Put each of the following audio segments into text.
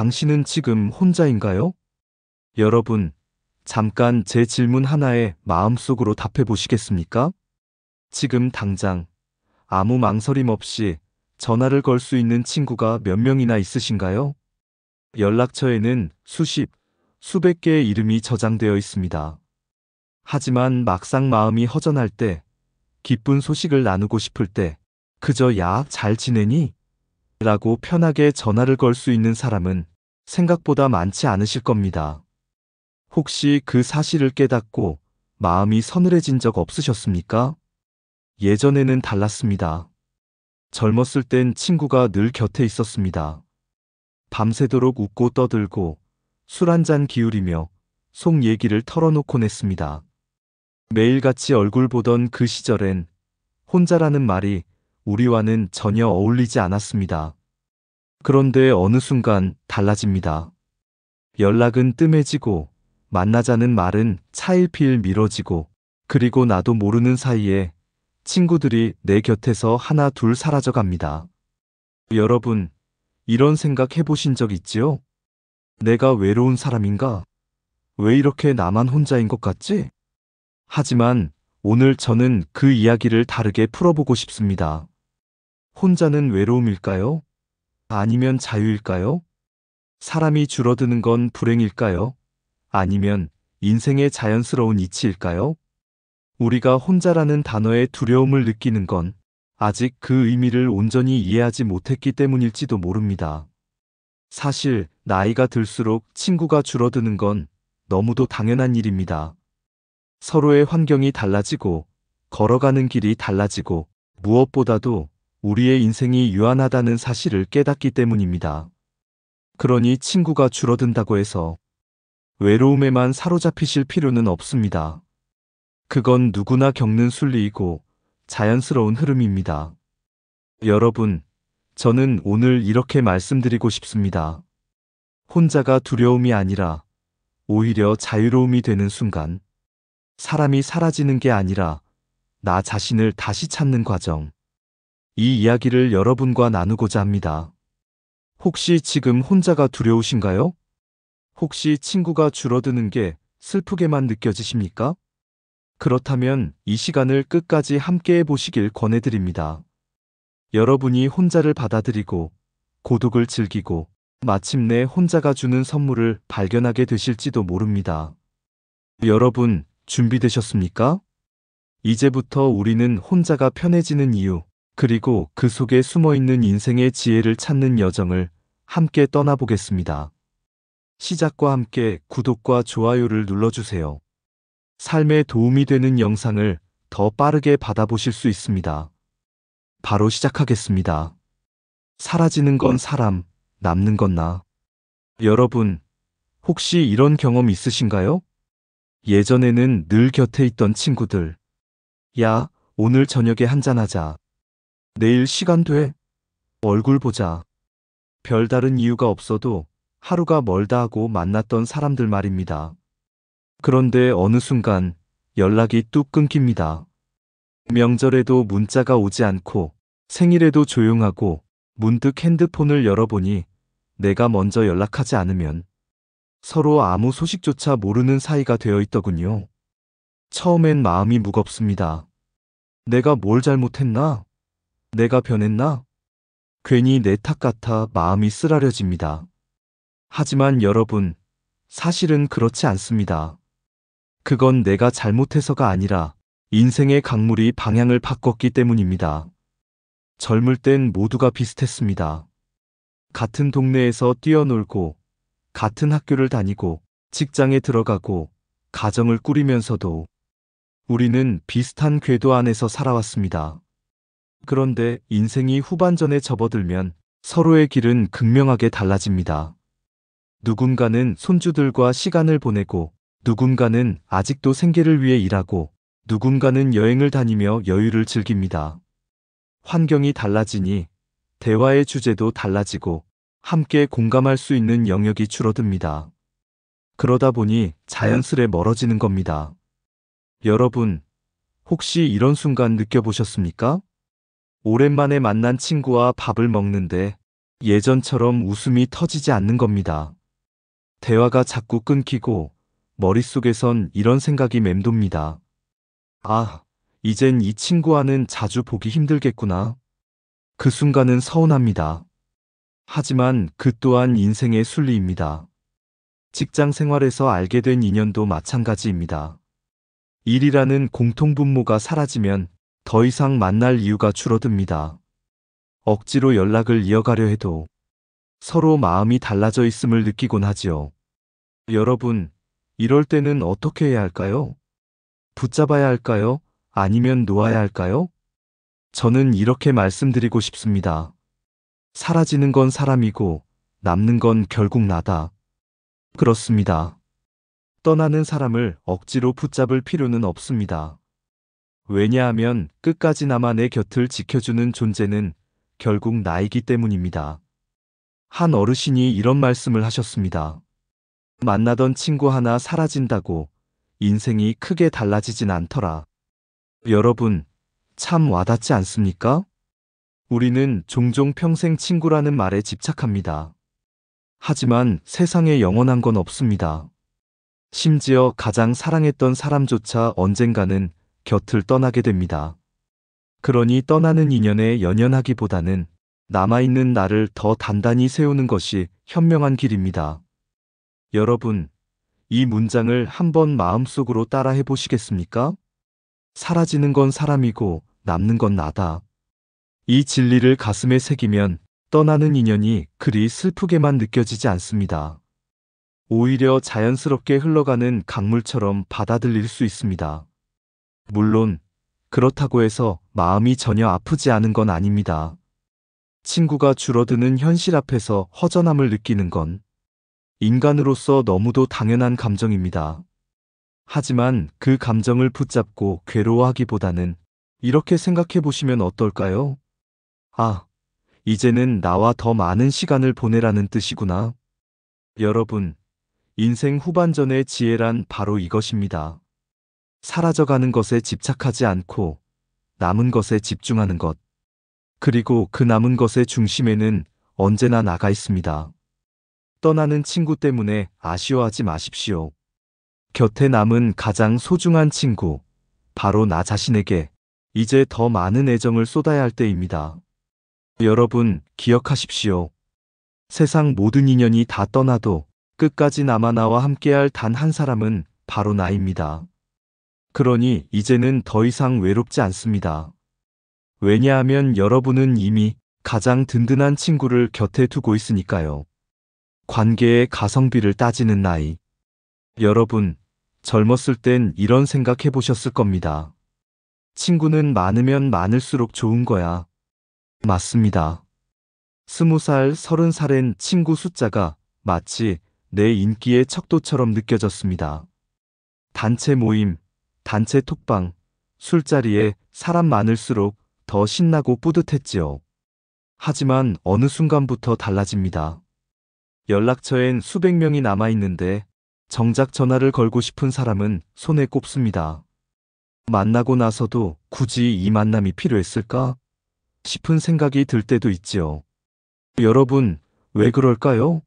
당신은 지금 혼자인가요? 여러분, 잠깐 제 질문 하나에 마음속으로 답해 보시겠습니까? 지금 당장 아무 망설임 없이 전화를 걸 수 있는 친구가 몇 명이나 있으신가요? 연락처에는 수십, 수백 개의 이름이 저장되어 있습니다. 하지만 막상 마음이 허전할 때, 기쁜 소식을 나누고 싶을 때, 그저 야, 잘 지내니? 라고 편하게 전화를 걸 수 있는 사람은 생각보다 많지 않으실 겁니다. 혹시 그 사실을 깨닫고 마음이 서늘해진 적 없으셨습니까? 예전에는 달랐습니다. 젊었을 땐 친구가 늘 곁에 있었습니다. 밤새도록 웃고 떠들고 술 한 잔 기울이며 속 얘기를 털어놓곤 했습니다. 매일같이 얼굴 보던 그 시절엔 혼자라는 말이 우리와는 전혀 어울리지 않았습니다. 그런데 어느 순간 달라집니다. 연락은 뜸해지고 만나자는 말은 차일피일 미뤄지고 그리고 나도 모르는 사이에 친구들이 내 곁에서 하나 둘 사라져 갑니다. 여러분, 이런 생각 해보신 적 있지요? 내가 외로운 사람인가? 왜 이렇게 나만 혼자인 것 같지? 하지만 오늘 저는 그 이야기를 다르게 풀어보고 싶습니다. 혼자는 외로움일까요? 아니면 자유일까요? 사람이 줄어드는 건 불행일까요? 아니면 인생의 자연스러운 이치일까요? 우리가 혼자라는 단어의 두려움을 느끼는 건 아직 그 의미를 온전히 이해하지 못했기 때문일지도 모릅니다. 사실 나이가 들수록 친구가 줄어드는 건 너무도 당연한 일입니다. 서로의 환경이 달라지고 걸어가는 길이 달라지고 무엇보다도 우리의 인생이 유한하다는 사실을 깨닫기 때문입니다. 그러니 친구가 줄어든다고 해서 외로움에만 사로잡히실 필요는 없습니다. 그건 누구나 겪는 순리이고 자연스러운 흐름입니다. 여러분, 저는 오늘 이렇게 말씀드리고 싶습니다. 혼자가 두려움이 아니라 오히려 자유로움이 되는 순간, 사람이 사라지는 게 아니라 나 자신을 다시 찾는 과정, 이 이야기를 여러분과 나누고자 합니다. 혹시 지금 혼자가 두려우신가요? 혹시 친구가 줄어드는 게 슬프게만 느껴지십니까? 그렇다면 이 시간을 끝까지 함께 해보시길 권해드립니다. 여러분이 혼자를 받아들이고 고독을 즐기고 마침내 혼자가 주는 선물을 발견하게 되실지도 모릅니다. 여러분, 준비되셨습니까? 이제부터 우리는 혼자가 편해지는 이유, 그리고 그 속에 숨어있는 인생의 지혜를 찾는 여정을 함께 떠나보겠습니다. 시작과 함께 구독과 좋아요를 눌러주세요. 삶에 도움이 되는 영상을 더 빠르게 받아보실 수 있습니다. 바로 시작하겠습니다. 사라지는 건 사람, 남는 건 나. 여러분, 혹시 이런 경험 있으신가요? 예전에는 늘 곁에 있던 친구들. 야, 오늘 저녁에 한잔하자. 내일 시간 돼? 얼굴 보자. 별다른 이유가 없어도 하루가 멀다 하고 만났던 사람들 말입니다. 그런데 어느 순간 연락이 뚝 끊깁니다. 명절에도 문자가 오지 않고 생일에도 조용하고 문득 핸드폰을 열어보니 내가 먼저 연락하지 않으면 서로 아무 소식조차 모르는 사이가 되어 있더군요. 처음엔 마음이 무겁습니다. 내가 뭘 잘못했나? 내가 변했나? 괜히 내 탓 같아 마음이 쓰라려집니다. 하지만 여러분, 사실은 그렇지 않습니다. 그건 내가 잘못해서가 아니라 인생의 강물이 방향을 바꿨기 때문입니다. 젊을 땐 모두가 비슷했습니다. 같은 동네에서 뛰어놀고, 같은 학교를 다니고, 직장에 들어가고, 가정을 꾸리면서도 우리는 비슷한 궤도 안에서 살아왔습니다. 그런데 인생이 후반전에 접어들면 서로의 길은 극명하게 달라집니다. 누군가는 손주들과 시간을 보내고, 누군가는 아직도 생계를 위해 일하고, 누군가는 여행을 다니며 여유를 즐깁니다. 환경이 달라지니 대화의 주제도 달라지고 함께 공감할 수 있는 영역이 줄어듭니다. 그러다 보니 자연스레 멀어지는 겁니다. 여러분, 혹시 이런 순간 느껴보셨습니까? 오랜만에 만난 친구와 밥을 먹는데 예전처럼 웃음이 터지지 않는 겁니다. 대화가 자꾸 끊기고 머릿속에선 이런 생각이 맴돕니다. 아, 이젠 이 친구와는 자주 보기 힘들겠구나. 그 순간은 서운합니다. 하지만 그 또한 인생의 순리입니다. 직장 생활에서 알게 된 인연도 마찬가지입니다. 일이라는 공통분모가 사라지면 더 이상 만날 이유가 줄어듭니다. 억지로 연락을 이어가려 해도 서로 마음이 달라져 있음을 느끼곤 하지요. 여러분, 이럴 때는 어떻게 해야 할까요? 붙잡아야 할까요? 아니면 놓아야 할까요? 저는 이렇게 말씀드리고 싶습니다. 사라지는 건 사람이고 남는 건 결국 나다. 그렇습니다. 떠나는 사람을 억지로 붙잡을 필요는 없습니다. 왜냐하면 끝까지 남아 내 곁을 지켜주는 존재는 결국 나이기 때문입니다. 한 어르신이 이런 말씀을 하셨습니다. 만나던 친구 하나 사라진다고 인생이 크게 달라지진 않더라. 여러분, 참 와닿지 않습니까? 우리는 종종 평생 친구라는 말에 집착합니다. 하지만 세상에 영원한 건 없습니다. 심지어 가장 사랑했던 사람조차 언젠가는 곁을 떠나게 됩니다. 그러니 떠나는 인연에 연연하기보다는 남아있는 나를 더 단단히 세우는 것이 현명한 길입니다. 여러분, 이 문장을 한번 마음속으로 따라해 보시겠습니까? 사라지는 건 사람이고 남는 건 나다. 이 진리를 가슴에 새기면 떠나는 인연이 그리 슬프게만 느껴지지 않습니다. 오히려 자연스럽게 흘러가는 강물처럼 받아들일 수 있습니다. 물론 그렇다고 해서 마음이 전혀 아프지 않은 건 아닙니다. 친구가 줄어드는 현실 앞에서 허전함을 느끼는 건 인간으로서 너무도 당연한 감정입니다. 하지만 그 감정을 붙잡고 괴로워하기보다는 이렇게 생각해 보시면 어떨까요? 아, 이제는 나와 더 많은 시간을 보내라는 뜻이구나. 여러분, 인생 후반전의 지혜란 바로 이것입니다. 사라져가는 것에 집착하지 않고 남은 것에 집중하는 것. 그리고 그 남은 것의 중심에는 언제나 나가 있습니다. 떠나는 친구 때문에 아쉬워하지 마십시오. 곁에 남은 가장 소중한 친구, 바로 나 자신에게 이제 더 많은 애정을 쏟아야 할 때입니다. 여러분, 기억하십시오. 세상 모든 인연이 다 떠나도 끝까지 남아 나와 함께할 단 한 사람은 바로 나입니다. 그러니 이제는 더 이상 외롭지 않습니다. 왜냐하면 여러분은 이미 가장 든든한 친구를 곁에 두고 있으니까요. 관계의 가성비를 따지는 나이. 여러분, 젊었을 땐 이런 생각 해보셨을 겁니다. 친구는 많으면 많을수록 좋은 거야. 맞습니다. 20살, 30살엔 친구 숫자가 마치 내 인기의 척도처럼 느껴졌습니다. 단체 모임, 단체 톡방, 술자리에 사람 많을수록 더 신나고 뿌듯했지요. 하지만 어느 순간부터 달라집니다. 연락처엔 수백 명이 남아있는데 정작 전화를 걸고 싶은 사람은 손에 꼽습니다. 만나고 나서도 굳이 이 만남이 필요했을까 싶은 생각이 들 때도 있지요. 여러분, 왜 그럴까요?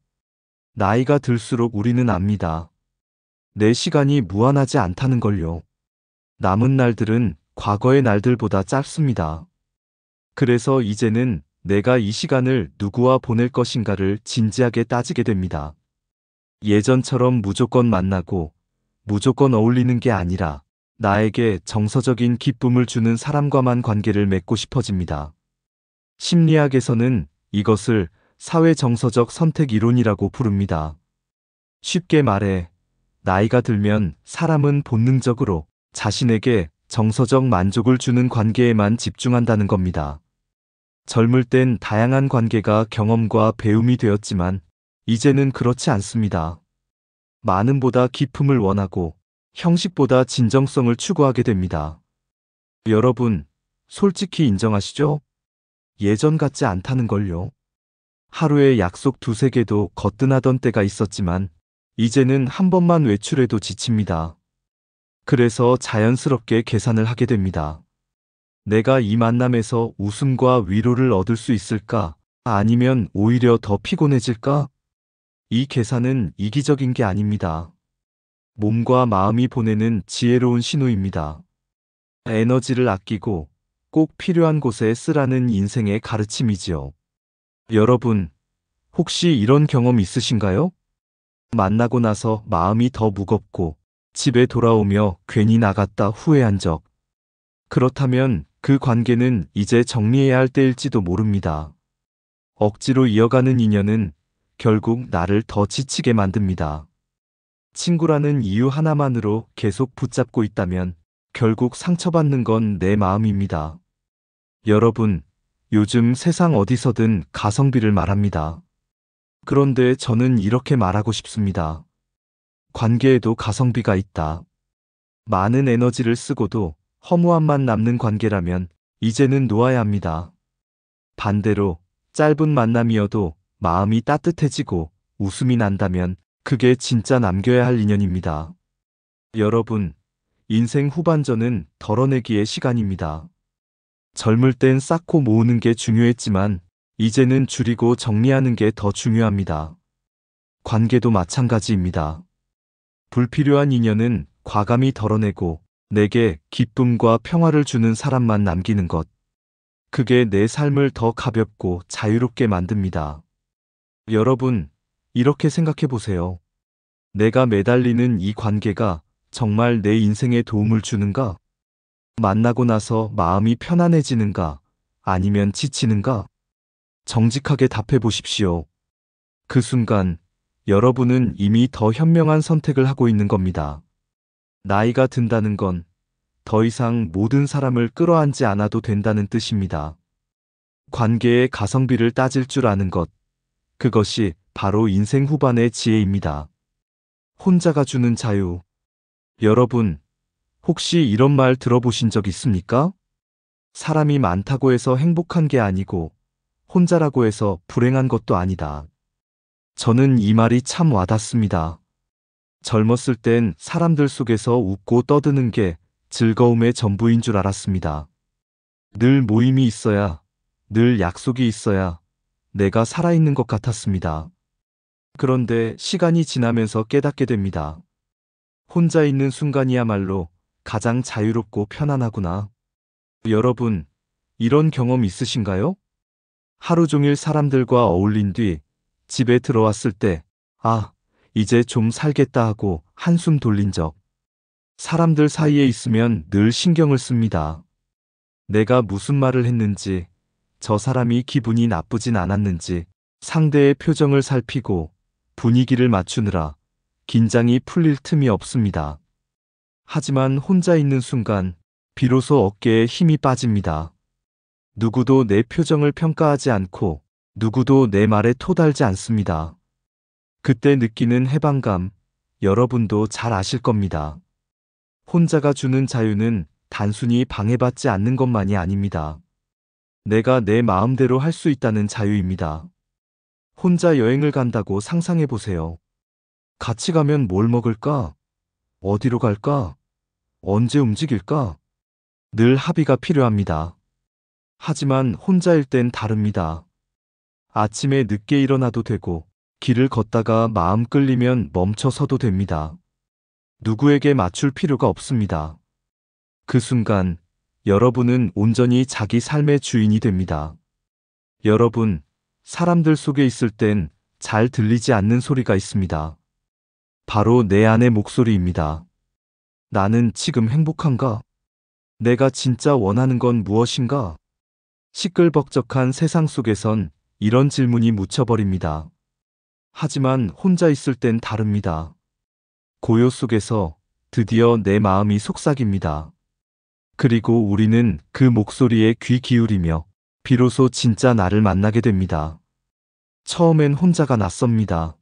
나이가 들수록 우리는 압니다. 내 시간이 무한하지 않다는 걸요. 남은 날들은 과거의 날들보다 짧습니다. 그래서 이제는 내가 이 시간을 누구와 보낼 것인가를 진지하게 따지게 됩니다. 예전처럼 무조건 만나고 무조건 어울리는 게 아니라 나에게 정서적인 기쁨을 주는 사람과만 관계를 맺고 싶어집니다. 심리학에서는 이것을 사회정서적 선택 이론이라고 부릅니다. 쉽게 말해, 나이가 들면 사람은 본능적으로 자신에게 정서적 만족을 주는 관계에만 집중한다는 겁니다. 젊을 땐 다양한 관계가 경험과 배움이 되었지만 이제는 그렇지 않습니다. 많음보다 깊음을 원하고 형식보다 진정성을 추구하게 됩니다. 여러분, 솔직히 인정하시죠? 예전 같지 않다는 걸요. 하루에 약속 두세 개도 거뜬하던 때가 있었지만 이제는 한 번만 외출해도 지칩니다. 그래서 자연스럽게 계산을 하게 됩니다. 내가 이 만남에서 웃음과 위로를 얻을 수 있을까? 아니면 오히려 더 피곤해질까? 이 계산은 이기적인 게 아닙니다. 몸과 마음이 보내는 지혜로운 신호입니다. 에너지를 아끼고 꼭 필요한 곳에 쓰라는 인생의 가르침이지요. 여러분, 혹시 이런 경험 있으신가요? 만나고 나서 마음이 더 무겁고 집에 돌아오며 괜히 나갔다 후회한 적. 그렇다면 그 관계는 이제 정리해야 할 때일지도 모릅니다. 억지로 이어가는 인연은 결국 나를 더 지치게 만듭니다. 친구라는 이유 하나만으로 계속 붙잡고 있다면 결국 상처받는 건 내 마음입니다. 여러분, 요즘 세상 어디서든 가성비를 말합니다. 그런데 저는 이렇게 말하고 싶습니다. 관계에도 가성비가 있다. 많은 에너지를 쓰고도 허무함만 남는 관계라면 이제는 놓아야 합니다. 반대로 짧은 만남이어도 마음이 따뜻해지고 웃음이 난다면 그게 진짜 남겨야 할 인연입니다. 여러분, 인생 후반전은 덜어내기의 시간입니다. 젊을 땐 쌓고 모으는 게 중요했지만 이제는 줄이고 정리하는 게 더 중요합니다. 관계도 마찬가지입니다. 불필요한 인연은 과감히 덜어내고 내게 기쁨과 평화를 주는 사람만 남기는 것. 그게 내 삶을 더 가볍고 자유롭게 만듭니다. 여러분, 이렇게 생각해 보세요. 내가 매달리는 이 관계가 정말 내 인생에 도움을 주는가? 만나고 나서 마음이 편안해지는가? 아니면 지치는가? 정직하게 답해 보십시오. 그 순간 여러분은 이미 더 현명한 선택을 하고 있는 겁니다. 나이가 든다는 건 더 이상 모든 사람을 끌어안지 않아도 된다는 뜻입니다. 관계의 가성비를 따질 줄 아는 것, 그것이 바로 인생 후반의 지혜입니다. 혼자가 주는 자유. 여러분, 혹시 이런 말 들어보신 적 있습니까? 사람이 많다고 해서 행복한 게 아니고 혼자라고 해서 불행한 것도 아니다. 저는 이 말이 참 와닿습니다. 젊었을 땐 사람들 속에서 웃고 떠드는 게 즐거움의 전부인 줄 알았습니다. 늘 모임이 있어야, 늘 약속이 있어야 내가 살아있는 것 같았습니다. 그런데 시간이 지나면서 깨닫게 됩니다. 혼자 있는 순간이야말로 가장 자유롭고 편안하구나. 여러분, 이런 경험 있으신가요? 하루 종일 사람들과 어울린 뒤 집에 들어왔을 때, 아, 이제 좀 살겠다 하고 한숨 돌린 적. 사람들 사이에 있으면 늘 신경을 씁니다. 내가 무슨 말을 했는지, 저 사람이 기분이 나쁘진 않았는지, 상대의 표정을 살피고 분위기를 맞추느라 긴장이 풀릴 틈이 없습니다. 하지만 혼자 있는 순간, 비로소 어깨에 힘이 빠집니다. 누구도 내 표정을 평가하지 않고, 누구도 내 말에 토달지 않습니다. 그때 느끼는 해방감, 여러분도 잘 아실 겁니다. 혼자가 주는 자유는 단순히 방해받지 않는 것만이 아닙니다. 내가 내 마음대로 할 수 있다는 자유입니다. 혼자 여행을 간다고 상상해 보세요. 같이 가면 뭘 먹을까? 어디로 갈까? 언제 움직일까? 늘 합의가 필요합니다. 하지만 혼자일 땐 다릅니다. 아침에 늦게 일어나도 되고, 길을 걷다가 마음 끌리면 멈춰서도 됩니다. 누구에게 맞출 필요가 없습니다. 그 순간 여러분은 온전히 자기 삶의 주인이 됩니다. 여러분, 사람들 속에 있을 땐 잘 들리지 않는 소리가 있습니다. 바로 내 안의 목소리입니다. 나는 지금 행복한가? 내가 진짜 원하는 건 무엇인가? 시끌벅적한 세상 속에선 이런 질문이 묻혀버립니다. 하지만 혼자 있을 땐 다릅니다. 고요 속에서 드디어 내 마음이 속삭입니다. 그리고 우리는 그 목소리에 귀 기울이며 비로소 진짜 나를 만나게 됩니다. 처음엔 혼자가 낯섭니다.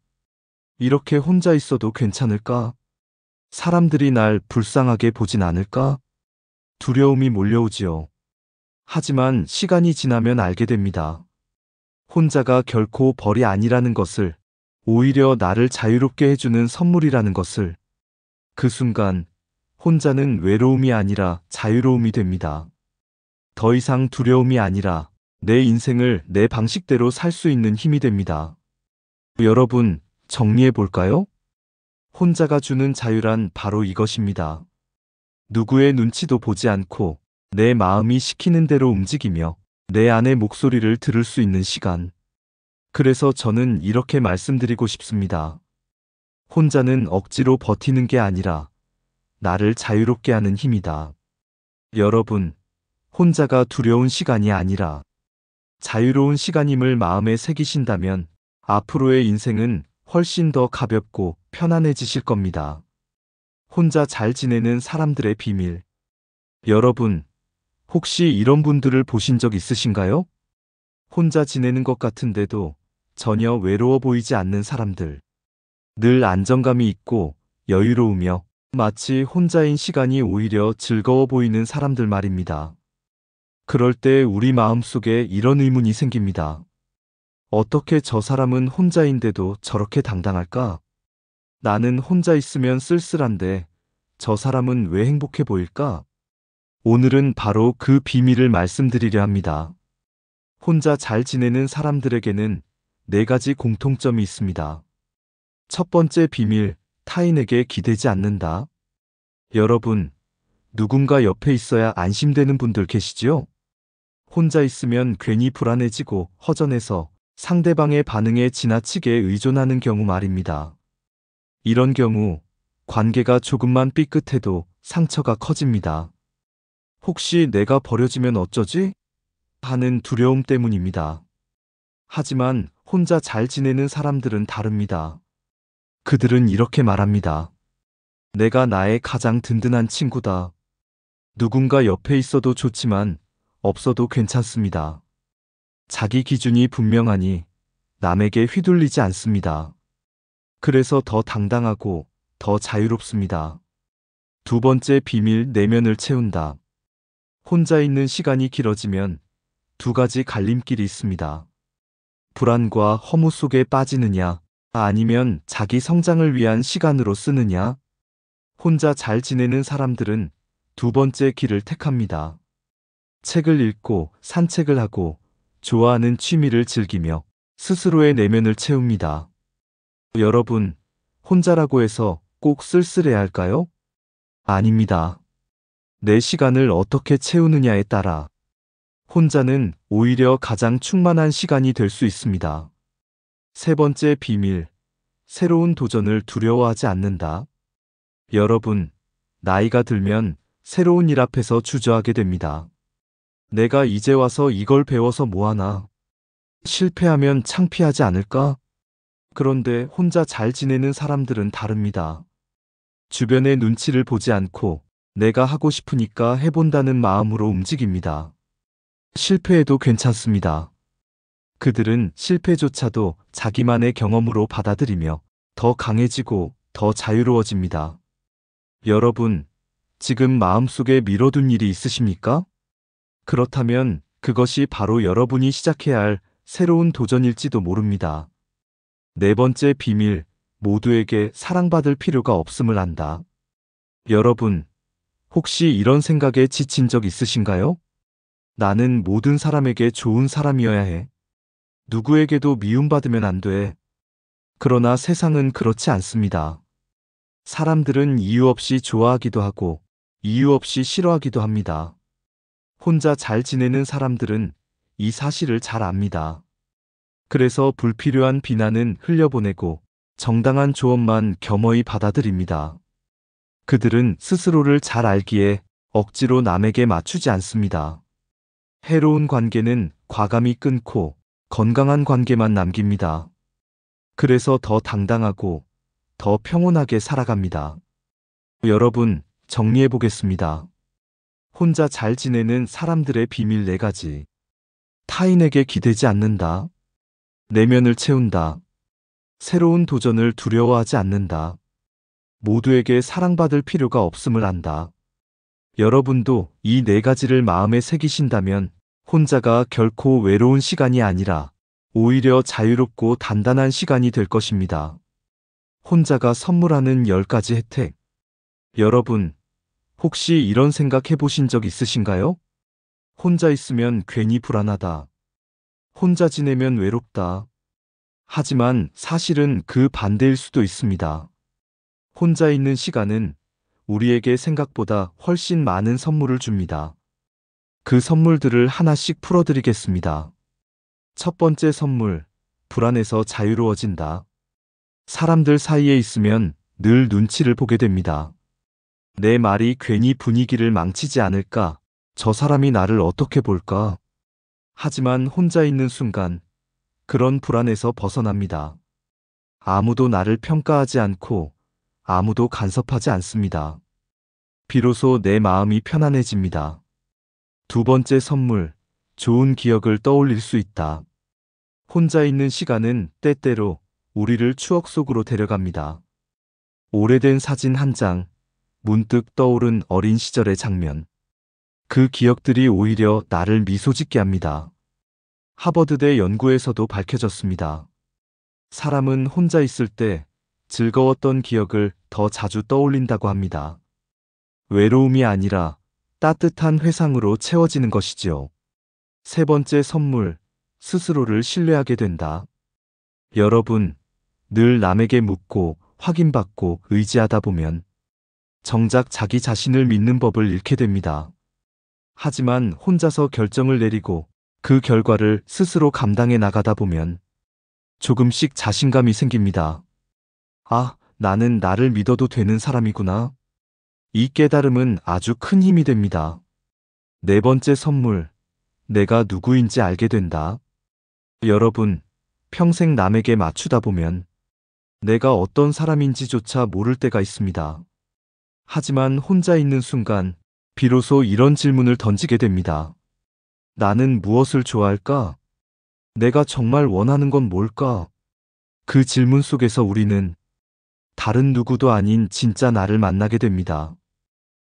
이렇게 혼자 있어도 괜찮을까? 사람들이 날 불쌍하게 보진 않을까? 두려움이 몰려오지요. 하지만 시간이 지나면 알게 됩니다. 혼자가 결코 벌이 아니라는 것을, 오히려 나를 자유롭게 해주는 선물이라는 것을. 그 순간 혼자는 외로움이 아니라 자유로움이 됩니다. 더 이상 두려움이 아니라 내 인생을 내 방식대로 살 수 있는 힘이 됩니다. 여러분, 정리해 볼까요? 혼자가 주는 자유란 바로 이것입니다. 누구의 눈치도 보지 않고 내 마음이 시키는 대로 움직이며 내 안의 목소리를 들을 수 있는 시간. 그래서 저는 이렇게 말씀드리고 싶습니다. 혼자는 억지로 버티는 게 아니라 나를 자유롭게 하는 힘이다. 여러분, 혼자가 두려운 시간이 아니라 자유로운 시간임을 마음에 새기신다면 앞으로의 인생은 훨씬 더 가볍고 편안해지실 겁니다. 혼자 잘 지내는 사람들의 비밀. 여러분, 혹시 이런 분들을 보신 적 있으신가요? 혼자 지내는 것 같은데도 전혀 외로워 보이지 않는 사람들. 늘 안정감이 있고 여유로우며 마치 혼자인 시간이 오히려 즐거워 보이는 사람들 말입니다. 그럴 때 우리 마음속에 이런 의문이 생깁니다. 어떻게 저 사람은 혼자인데도 저렇게 당당할까? 나는 혼자 있으면 쓸쓸한데 저 사람은 왜 행복해 보일까? 오늘은 바로 그 비밀을 말씀드리려 합니다. 혼자 잘 지내는 사람들에게는 네 가지 공통점이 있습니다. 첫 번째 비밀, 타인에게 기대지 않는다. 여러분, 누군가 옆에 있어야 안심되는 분들 계시지요? 혼자 있으면 괜히 불안해지고 허전해서 상대방의 반응에 지나치게 의존하는 경우 말입니다. 이런 경우 관계가 조금만 삐끗해도 상처가 커집니다. 혹시 내가 버려지면 어쩌지? 하는 두려움 때문입니다. 하지만 혼자 잘 지내는 사람들은 다릅니다. 그들은 이렇게 말합니다. 내가 나의 가장 든든한 친구다. 누군가 옆에 있어도 좋지만 없어도 괜찮습니다. 자기 기준이 분명하니 남에게 휘둘리지 않습니다. 그래서 더 당당하고 더 자유롭습니다. 두 번째 비밀, 내면을 채운다. 혼자 있는 시간이 길어지면 두 가지 갈림길이 있습니다. 불안과 허무 속에 빠지느냐, 아니면 자기 성장을 위한 시간으로 쓰느냐. 혼자 잘 지내는 사람들은 두 번째 길을 택합니다. 책을 읽고 산책을 하고 좋아하는 취미를 즐기며 스스로의 내면을 채웁니다. 여러분, 혼자라고 해서 꼭 쓸쓸해야 할까요? 아닙니다. 내 시간을 어떻게 채우느냐에 따라 혼자는 오히려 가장 충만한 시간이 될 수 있습니다. 세 번째 비밀, 새로운 도전을 두려워하지 않는다. 여러분, 나이가 들면 새로운 일 앞에서 주저하게 됩니다. 내가 이제 와서 이걸 배워서 뭐하나? 실패하면 창피하지 않을까? 그런데 혼자 잘 지내는 사람들은 다릅니다. 주변의 눈치를 보지 않고 내가 하고 싶으니까 해본다는 마음으로 움직입니다. 실패해도 괜찮습니다. 그들은 실패조차도 자기만의 경험으로 받아들이며 더 강해지고 더 자유로워집니다. 여러분, 지금 마음속에 미뤄둔 일이 있으십니까? 그렇다면 그것이 바로 여러분이 시작해야 할 새로운 도전일지도 모릅니다. 네 번째 비밀, 모두에게 사랑받을 필요가 없음을 안다. 여러분, 혹시 이런 생각에 지친 적 있으신가요? 나는 모든 사람에게 좋은 사람이어야 해. 누구에게도 미움받으면 안 돼. 그러나 세상은 그렇지 않습니다. 사람들은 이유 없이 좋아하기도 하고 이유 없이 싫어하기도 합니다. 혼자 잘 지내는 사람들은 이 사실을 잘 압니다. 그래서 불필요한 비난은 흘려보내고 정당한 조언만 겸허히 받아들입니다. 그들은 스스로를 잘 알기에 억지로 남에게 맞추지 않습니다. 해로운 관계는 과감히 끊고 건강한 관계만 남깁니다. 그래서 더 당당하고 더 평온하게 살아갑니다. 여러분, 정리해 보겠습니다. 혼자 잘 지내는 사람들의 비밀 4가지. 타인에게 기대지 않는다. 내면을 채운다. 새로운 도전을 두려워하지 않는다. 모두에게 사랑받을 필요가 없음을 안다. 여러분도 이 4가지를 마음에 새기신다면 혼자가 결코 외로운 시간이 아니라 오히려 자유롭고 단단한 시간이 될 것입니다. 혼자가 선물하는 10가지 혜택. 여러분, 혹시 이런 생각 해보신 적 있으신가요? 혼자 있으면 괜히 불안하다. 혼자 지내면 외롭다. 하지만 사실은 그 반대일 수도 있습니다. 혼자 있는 시간은 우리에게 생각보다 훨씬 많은 선물을 줍니다. 그 선물들을 하나씩 풀어드리겠습니다. 첫 번째 선물, 불안에서 자유로워진다. 사람들 사이에 있으면 늘 눈치를 보게 됩니다. 내 말이 괜히 분위기를 망치지 않을까? 저 사람이 나를 어떻게 볼까? 하지만 혼자 있는 순간 그런 불안에서 벗어납니다. 아무도 나를 평가하지 않고 아무도 간섭하지 않습니다. 비로소 내 마음이 편안해집니다. 두 번째 선물, 좋은 기억을 떠올릴 수 있다. 혼자 있는 시간은 때때로 우리를 추억 속으로 데려갑니다. 오래된 사진 한 장, 문득 떠오른 어린 시절의 장면. 그 기억들이 오히려 나를 미소 짓게 합니다. 하버드대 연구에서도 밝혀졌습니다. 사람은 혼자 있을 때 즐거웠던 기억을 더 자주 떠올린다고 합니다. 외로움이 아니라 따뜻한 회상으로 채워지는 것이지요. 세 번째 선물, 스스로를 신뢰하게 된다. 여러분, 늘 남에게 묻고 확인받고 의지하다 보면 정작 자기 자신을 믿는 법을 잃게 됩니다. 하지만 혼자서 결정을 내리고 그 결과를 스스로 감당해 나가다 보면 조금씩 자신감이 생깁니다. 아, 나는 나를 믿어도 되는 사람이구나. 이 깨달음은 아주 큰 힘이 됩니다. 네 번째 선물, 내가 누구인지 알게 된다. 여러분, 평생 남에게 맞추다 보면 내가 어떤 사람인지조차 모를 때가 있습니다. 하지만 혼자 있는 순간 비로소 이런 질문을 던지게 됩니다. 나는 무엇을 좋아할까? 내가 정말 원하는 건 뭘까? 그 질문 속에서 우리는 다른 누구도 아닌 진짜 나를 만나게 됩니다.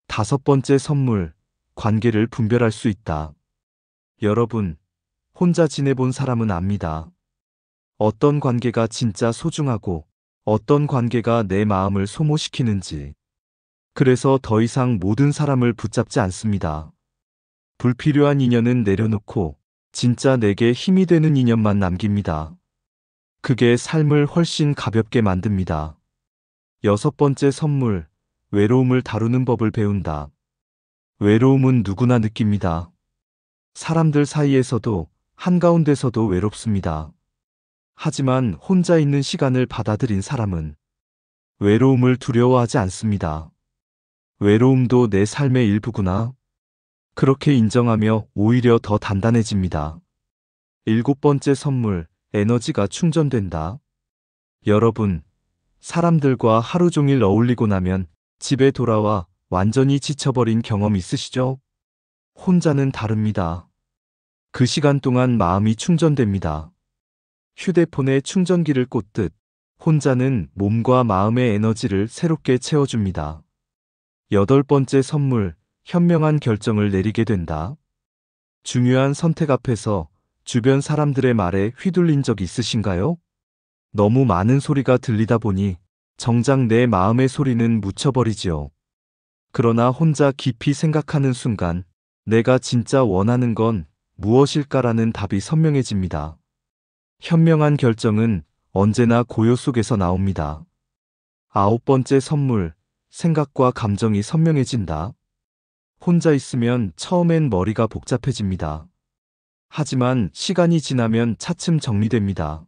다섯 번째 선물, 관계를 분별할 수 있다. 여러분, 혼자 지내본 사람은 압니다. 어떤 관계가 진짜 소중하고 어떤 관계가 내 마음을 소모시키는지. 그래서 더 이상 모든 사람을 붙잡지 않습니다. 불필요한 인연은 내려놓고 진짜 내게 힘이 되는 인연만 남깁니다. 그게 삶을 훨씬 가볍게 만듭니다. 여섯 번째 선물, 외로움을 다루는 법을 배운다. 외로움은 누구나 느낍니다. 사람들 사이에서도 한가운데서도 외롭습니다. 하지만 혼자 있는 시간을 받아들인 사람은 외로움을 두려워하지 않습니다. 외로움도 내 삶의 일부구나. 그렇게 인정하며 오히려 더 단단해집니다. 일곱 번째 선물, 에너지가 충전된다. 여러분, 사람들과 하루 종일 어울리고 나면 집에 돌아와 완전히 지쳐버린 경험 있으시죠? 혼자는 다릅니다. 그 시간 동안 마음이 충전됩니다. 휴대폰에 충전기를 꽂듯 혼자는 몸과 마음의 에너지를 새롭게 채워줍니다. 여덟 번째 선물, 현명한 결정을 내리게 된다. 중요한 선택 앞에서 주변 사람들의 말에 휘둘린 적 있으신가요? 너무 많은 소리가 들리다 보니 정작 내 마음의 소리는 묻혀버리지요. 그러나 혼자 깊이 생각하는 순간 내가 진짜 원하는 건 무엇일까라는 답이 선명해집니다. 현명한 결정은 언제나 고요 속에서 나옵니다. 아홉 번째 선물, 생각과 감정이 선명해진다. 혼자 있으면 처음엔 머리가 복잡해집니다. 하지만 시간이 지나면 차츰 정리됩니다.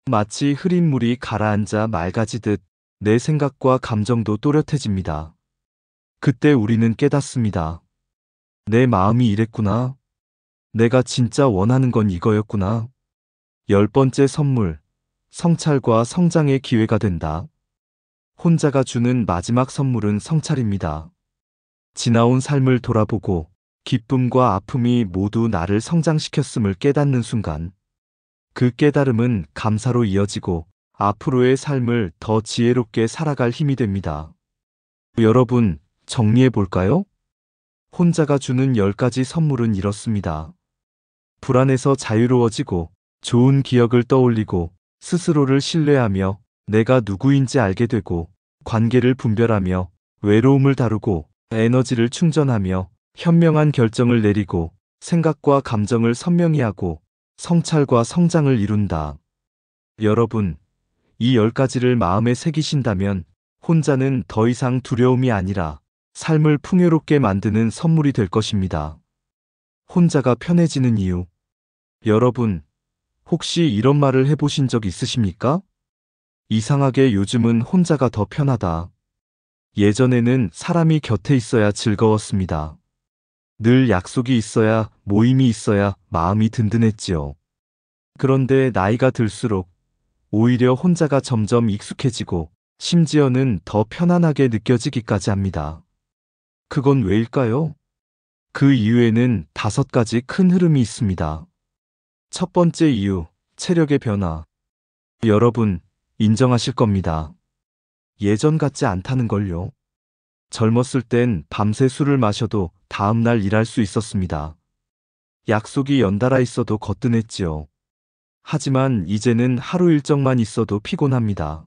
마치 흐린 물이 가라앉아 맑아지듯 내 생각과 감정도 또렷해집니다. 그때 우리는 깨닫습니다. 내 마음이 이랬구나. 내가 진짜 원하는 건 이거였구나. 열 번째 선물, 성찰과 성장의 기회가 된다. 혼자가 주는 마지막 선물은 성찰입니다. 지나온 삶을 돌아보고 기쁨과 아픔이 모두 나를 성장시켰음을 깨닫는 순간 그 깨달음은 감사로 이어지고 앞으로의 삶을 더 지혜롭게 살아갈 힘이 됩니다. 여러분, 정리해 볼까요? 혼자가 주는 10가지 선물은 이렇습니다. 불안에서 자유로워지고 좋은 기억을 떠올리고 스스로를 신뢰하며 내가 누구인지 알게 되고 관계를 분별하며 외로움을 다루고 에너지를 충전하며 현명한 결정을 내리고 생각과 감정을 선명히 하고 성찰과 성장을 이룬다. 여러분, 이 10가지를 마음에 새기신다면 혼자는 더 이상 두려움이 아니라 삶을 풍요롭게 만드는 선물이 될 것입니다. 혼자가 편해지는 이유. 여러분, 혹시 이런 말을 해보신 적 있으십니까? 이상하게 요즘은 혼자가 더 편하다. 예전에는 사람이 곁에 있어야 즐거웠습니다. 늘 약속이 있어야, 모임이 있어야 마음이 든든했지요. 그런데 나이가 들수록 오히려 혼자가 점점 익숙해지고 심지어는 더 편안하게 느껴지기까지 합니다. 그건 왜일까요? 그 이유에는 5가지 큰 흐름이 있습니다. 첫 번째 이유, 체력의 변화. 여러분, 인정하실 겁니다. 예전 같지 않다는 걸요. 젊었을 땐 밤새 술을 마셔도 다음날 일할 수 있었습니다. 약속이 연달아 있어도 거뜬했지요. 하지만 이제는 하루 일정만 있어도 피곤합니다.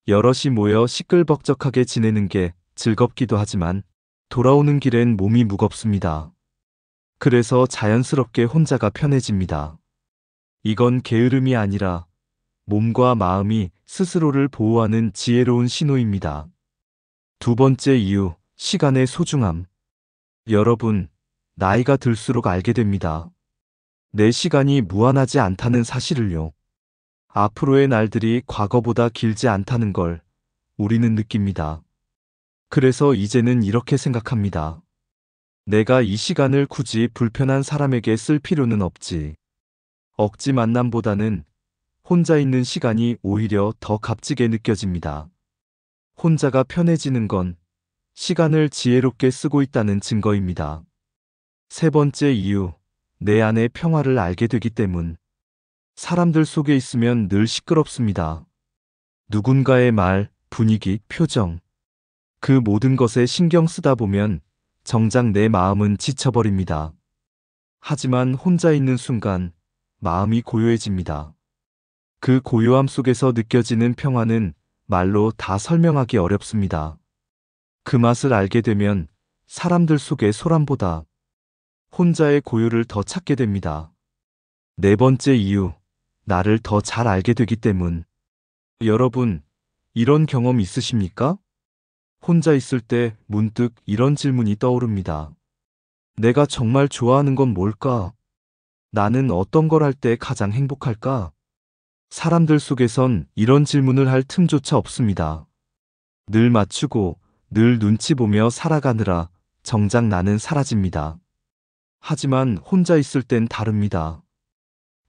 여럿이 모여 시끌벅적하게 지내는 게 즐겁기도 하지만 돌아오는 길엔 몸이 무겁습니다. 그래서 자연스럽게 혼자가 편해집니다. 이건 게으름이 아니라 몸과 마음이 스스로를 보호하는 지혜로운 신호입니다. 두 번째 이유, 시간의 소중함. 여러분, 나이가 들수록 알게 됩니다. 내 시간이 무한하지 않다는 사실을요. 앞으로의 날들이 과거보다 길지 않다는 걸 우리는 느낍니다. 그래서 이제는 이렇게 생각합니다. 내가 이 시간을 굳이 불편한 사람에게 쓸 필요는 없지. 억지 만남보다는 혼자 있는 시간이 오히려 더 값지게 느껴집니다. 혼자가 편해지는 건 시간을 지혜롭게 쓰고 있다는 증거입니다. 세 번째 이유, 내 안의 평화를 알게 되기 때문. 사람들 속에 있으면 늘 시끄럽습니다. 누군가의 말, 분위기, 표정. 그 모든 것에 신경 쓰다 보면 정작 내 마음은 지쳐버립니다. 하지만 혼자 있는 순간 마음이 고요해집니다. 그 고요함 속에서 느껴지는 평화는 말로 다 설명하기 어렵습니다. 그 맛을 알게 되면 사람들 속의 소란보다 혼자의 고요를 더 찾게 됩니다. 네 번째 이유, 나를 더 잘 알게 되기 때문. 여러분, 이런 경험 있으십니까? 혼자 있을 때 문득 이런 질문이 떠오릅니다. 내가 정말 좋아하는 건 뭘까? 나는 어떤 걸 할 때 가장 행복할까? 사람들 속에선 이런 질문을 할 틈조차 없습니다. 늘 맞추고 늘 눈치 보며 살아가느라 정작 나는 사라집니다. 하지만 혼자 있을 땐 다릅니다.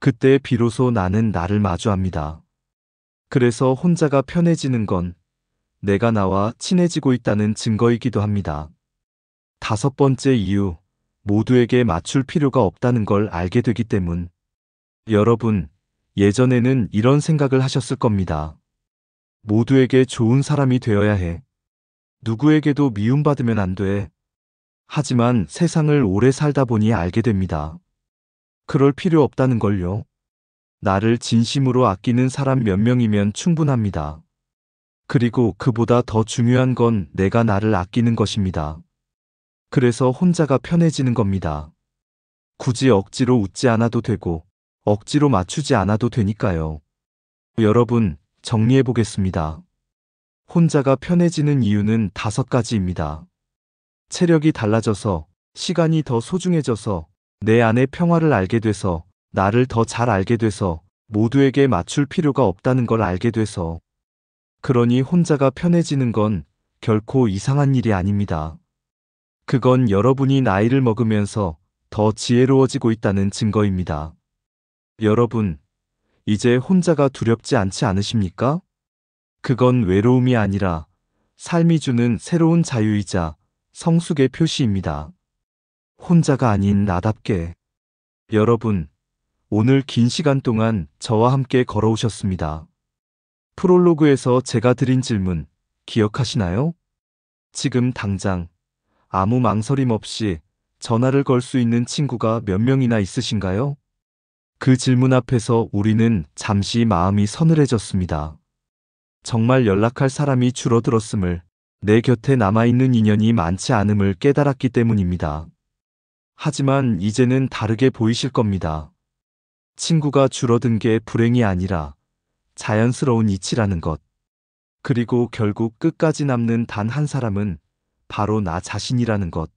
그때 비로소 나는 나를 마주합니다. 그래서 혼자가 편해지는 건 내가 나와 친해지고 있다는 증거이기도 합니다. 다섯 번째 이유, 모두에게 맞출 필요가 없다는 걸 알게 되기 때문. 여러분, 예전에는 이런 생각을 하셨을 겁니다. 모두에게 좋은 사람이 되어야 해. 누구에게도 미움받으면 안 돼. 하지만 세상을 오래 살다 보니 알게 됩니다. 그럴 필요 없다는 걸요. 나를 진심으로 아끼는 사람 몇 명이면 충분합니다. 그리고 그보다 더 중요한 건 내가 나를 아끼는 것입니다. 그래서 혼자가 편해지는 겁니다. 굳이 억지로 웃지 않아도 되고 억지로 맞추지 않아도 되니까요. 여러분, 정리해 보겠습니다. 혼자가 편해지는 이유는 5가지입니다. 체력이 달라져서, 시간이 더 소중해져서, 내 안의 평화를 알게 돼서, 나를 더 잘 알게 돼서, 모두에게 맞출 필요가 없다는 걸 알게 돼서. 그러니 혼자가 편해지는 건 결코 이상한 일이 아닙니다. 그건 여러분이 나이를 먹으면서 더 지혜로워지고 있다는 증거입니다. 여러분, 이제 혼자가 두렵지 않지 않으십니까? 그건 외로움이 아니라 삶이 주는 새로운 자유이자 성숙의 표시입니다. 혼자가 아닌 나답게. 여러분, 오늘 긴 시간 동안 저와 함께 걸어오셨습니다. 프롤로그에서 제가 드린 질문 기억하시나요? 지금 당장 아무 망설임 없이 전화를 걸 수 있는 친구가 몇 명이나 있으신가요? 그 질문 앞에서 우리는 잠시 마음이 서늘해졌습니다. 정말 연락할 사람이 줄어들었음을, 내 곁에 남아있는 인연이 많지 않음을 깨달았기 때문입니다. 하지만 이제는 다르게 보이실 겁니다. 친구가 줄어든 게 불행이 아니라 자연스러운 이치라는 것. 그리고 결국 끝까지 남는 단 한 사람은 바로 나 자신이라는 것.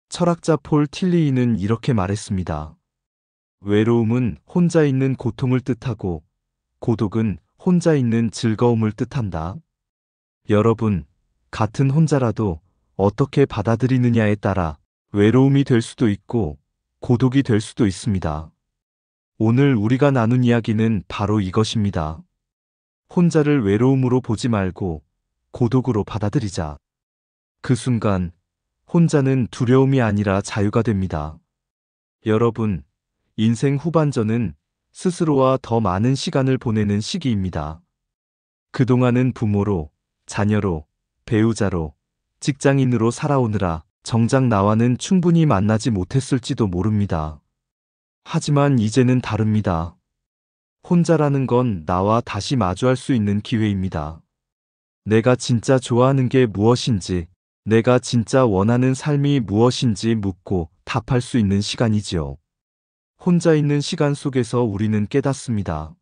철학자 폴 틸리이는 이렇게 말했습니다. 외로움은 혼자 있는 고통을 뜻하고 고독은 혼자 있는 즐거움을 뜻한다. 여러분, 같은 혼자라도 어떻게 받아들이느냐에 따라 외로움이 될 수도 있고 고독이 될 수도 있습니다. 오늘 우리가 나눈 이야기는 바로 이것입니다. 혼자를 외로움으로 보지 말고 고독으로 받아들이자. 그 순간 혼자는 두려움이 아니라 자유가 됩니다. 여러분, 인생 후반전은 스스로와 더 많은 시간을 보내는 시기입니다. 그동안은 부모로, 자녀로, 배우자로, 직장인으로 살아오느라 정작 나와는 충분히 만나지 못했을지도 모릅니다. 하지만 이제는 다릅니다. 혼자라는 건 나와 다시 마주할 수 있는 기회입니다. 내가 진짜 좋아하는 게 무엇인지, 내가 진짜 원하는 삶이 무엇인지 묻고 답할 수 있는 시간이지요. 혼자 있는 시간 속에서 우리는 깨닫습니다.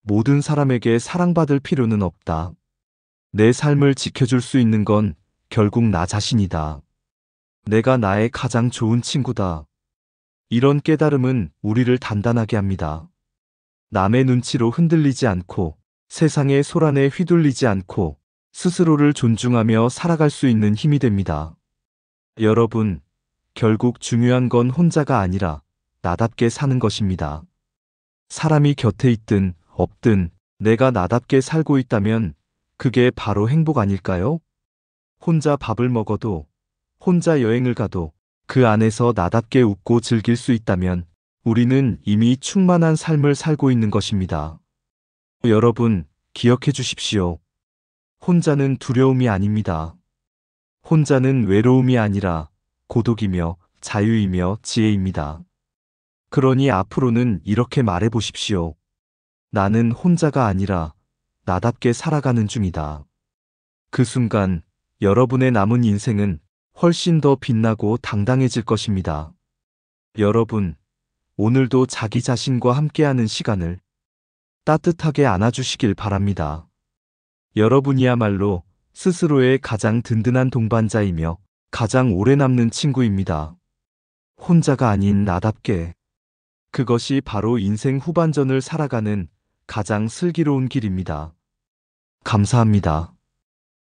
모든 사람에게 사랑받을 필요는 없다. 내 삶을 지켜줄 수 있는 건 결국 나 자신이다. 내가 나의 가장 좋은 친구다. 이런 깨달음은 우리를 단단하게 합니다. 남의 눈치로 흔들리지 않고 세상의 소란에 휘둘리지 않고 스스로를 존중하며 살아갈 수 있는 힘이 됩니다. 여러분, 결국 중요한 건 혼자가 아니라 나답게 사는 것입니다. 사람이 곁에 있든 없든 내가 나답게 살고 있다면 그게 바로 행복 아닐까요? 혼자 밥을 먹어도, 혼자 여행을 가도 그 안에서 나답게 웃고 즐길 수 있다면 우리는 이미 충만한 삶을 살고 있는 것입니다. 여러분, 기억해 주십시오. 혼자는 두려움이 아닙니다. 혼자는 외로움이 아니라 고독이며 자유이며 지혜입니다. 그러니 앞으로는 이렇게 말해 보십시오. 나는 혼자가 아니라 나답게 살아가는 중이다. 그 순간 여러분의 남은 인생은 훨씬 더 빛나고 당당해질 것입니다. 여러분, 오늘도 자기 자신과 함께하는 시간을 따뜻하게 안아주시길 바랍니다. 여러분이야말로 스스로의 가장 든든한 동반자이며 가장 오래 남는 친구입니다. 혼자가 아닌 나답게. 그것이 바로 인생 후반전을 살아가는 가장 슬기로운 길입니다. 감사합니다.